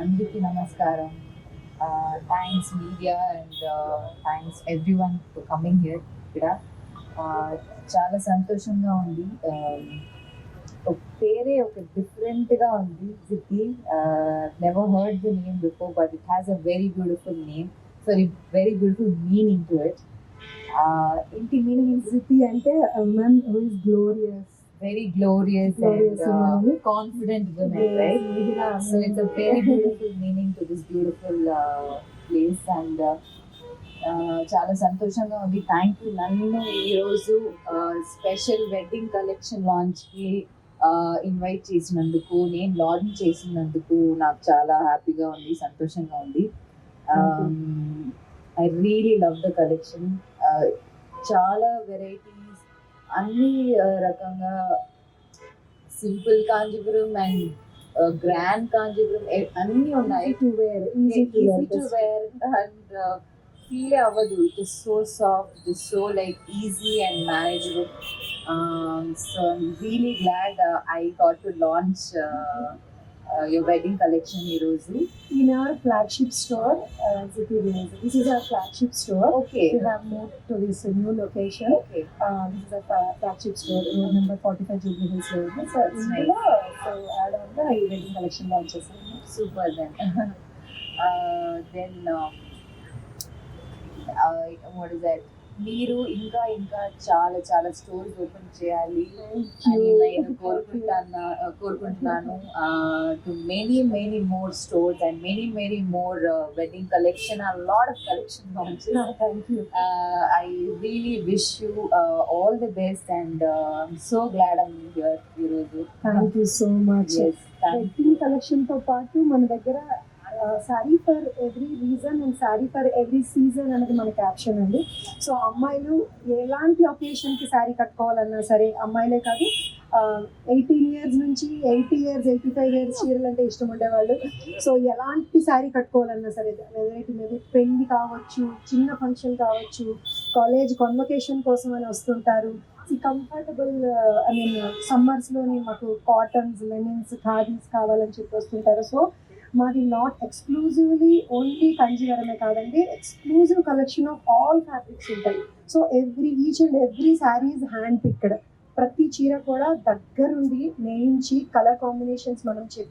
అందరికీ నమస్కారం. Thanks media and thanks everyone for coming here ఇక్కడ. చాలా సంతోషంగా ఉంది. ఒక పేరే ఒక డిఫరెంట్‌గా ఉంది 'Ziddi'. Never heard the name before but it has a very beautiful name. Sorry, very beautiful meaning to it. ఏంటి మీనింగ్ ఇన్ Ziti అంటే woman who is glorious. very glorious Glorious and woman. confident women, right? So it's a very beautiful meaning to this beautiful place and చాలా సంతోషంగా ఉంది. Thank you నన్ను ఈరోజు special wedding collection లాంచ్కి invite చేసినందుకు, నేను launch చేసినందుకు నాకు చాలా హ్యాపీగా ఉంది, సంతోషంగా ఉంది. I really love the collection. చాలా వెరైటీస్, అన్ని రకంగా simple Kanchipuram and grand Kanchipuram అన్నీ ఉన్నాయి. Easy to wear, easy to just- wear and feel అవ్వదు. It is so soft, it is so like easy and manageable. So I'm really glad I got to launch your wedding collection ఈరోజు. In our flagship store, Ziti Women's. This is our flagship store. Okay We have moved to this new location. Okay This is a flagship store, road number 45 Jubilee Hills Road. So That's ఇందులో so add on the wedding collection launch చేసాము. Super then. Then what is that, మీరు ఇంకా ఇంకా చాలా చాలా stores open చేయాలి అని నేను కోరుకుంటున్నాను. To many many more stores and many more wedding collection, a lot of collection launches. Thank you. I really wish you all the best and I'm so glad I'm here ఈరోజు. Thank you so much. Yes, thank you. Wedding collection తో పాటు మన దగ్గర sari for every reason and sari for every season అనేది మన caption అండి. So అమ్మాయిలు ఎలాంటి ఒకేషన్కి శారీ కట్టుకోవాలన్నా సరే, అమ్మాయిలే కాదు 18 years నుంచి 80 years 85 years చీరలు అంటే ఇష్టం ఉండేవాళ్ళు. సో ఎలాంటి శారీ కట్టుకోవాలన్నా సరే, మేబీ పెళ్లి కావచ్చు, చిన్న ఫంక్షన్ కావచ్చు, కాలేజ్ కన్వకేషన్ కోసం అని వస్తుంటారు. ఈ కంఫర్టబుల్ సమ్మర్స్లోని మాకు కాటన్స్, లెనిన్స్, ఖాదీస్ కావాలని చెప్పి వస్తుంటారు. సో మాది నాట్ ఎక్స్క్లూజివ్లీ ఓన్లీ కంజీవరమే కాదండి, exclusive collection of all fabrics ఉంటాయి. So each and every sari is hand picked. ప్రతి చీర కూడా దగ్గరుండి నేయించి కలర్ కాంబినేషన్స్ మనం చెప్పి